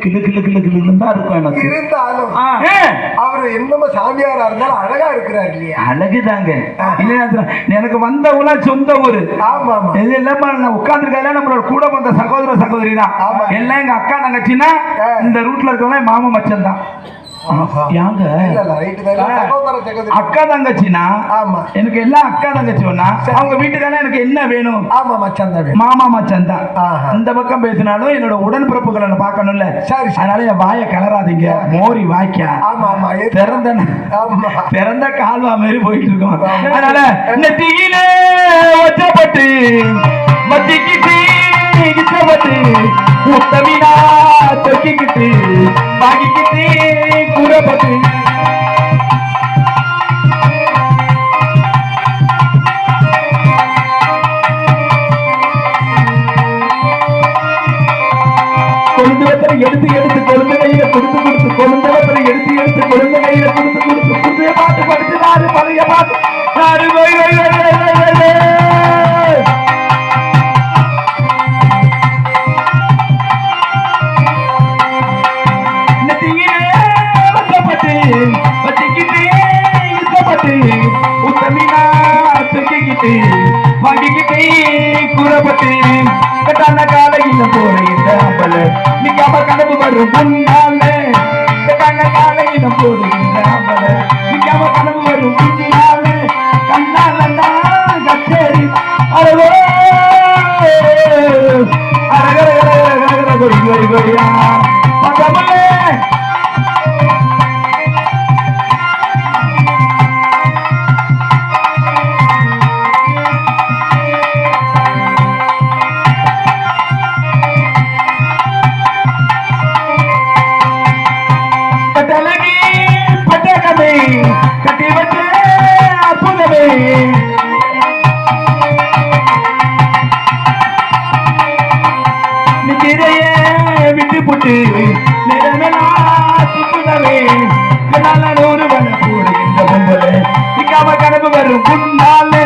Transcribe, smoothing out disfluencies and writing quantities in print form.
கிளு கிளு கிளு கிளுன்னு தான் இருக்கும் எனக்கு. இருந்தாலும் அவரு என்னமோ சாமியாரா இருந்தாலும் அழகா இருக்கிறாரு இல்லையா? அழகுதாங்க. எனக்கு வந்தவங்களா சொந்த ஊரு. ஆமா ஆமா. இது இல்லாம நான் உட்கார்ந்துருக்கேன். நம்மளோட கூட வந்த சகோதர சகோதரி தான் எல்லாம். எங்க அக்கா தங்கச்சின்னா இந்த ரூட்ல இருக்கவங்க மாமா மச்சன் தான். அக்கா தங்கச்சினா எனக்கு எல்லாம் அக்கா தங்கச்சி ஒண்ணா. அவங்க வீட்டுக்கான எனக்கு என்ன வேணும்? ஆமா மச்சான் தான், மாமா மச்சான் தான். இந்த பக்கம் பேசினாலும் என்னோட உடன்பிறப்புகளை பார்க்கணும்ல. சரி, அதனால என் வாயை கலராதீங்க. மோரி வாய்க்கா திறந்த கால்வா மாதிரி போயிட்டு இருக்கோம். அதனால நெத்தியிலே ஒற்றப்பட்டு மத்திக்கிட்டு கிட்டப்பட்டு முத்தமினா தொக்கிக்கிட்டு பாக்கிக்கிட்டு கூறப்பட்டு கொழுந்தவத்தை எடுத்து எடுத்து கொழுந்த கையில கொடுத்து கொடுத்து கொழுந்தவத்தை எடுத்து எடுத்து கொழுந்த கையில கொடுத்து கொடுத்து புதிய பாட்டு படிச்சுனாரு. பழைய பாட்டு கூறப்பட்டு கட்டான காலையில போற இந்த அம்பல நிக்காம கனவு வரும் முன்னால. கட்டான காலையில போற இந்த அம்பல நிக்காம கனவு வரும் முன்னால. கண்ணாலண்டா கச்சேரி அரகோ அரகர கொடி கொடி கொடியா பக்கமே கட்டி வச்சு அற்புதமே நிதிரைய விட்டு போட்டு நிறமெல்லாம் சுத்துதமே. நூறு வன போடுகின்ற பொம்பளை நிக்காம கனவு வரும் முன்னாலே.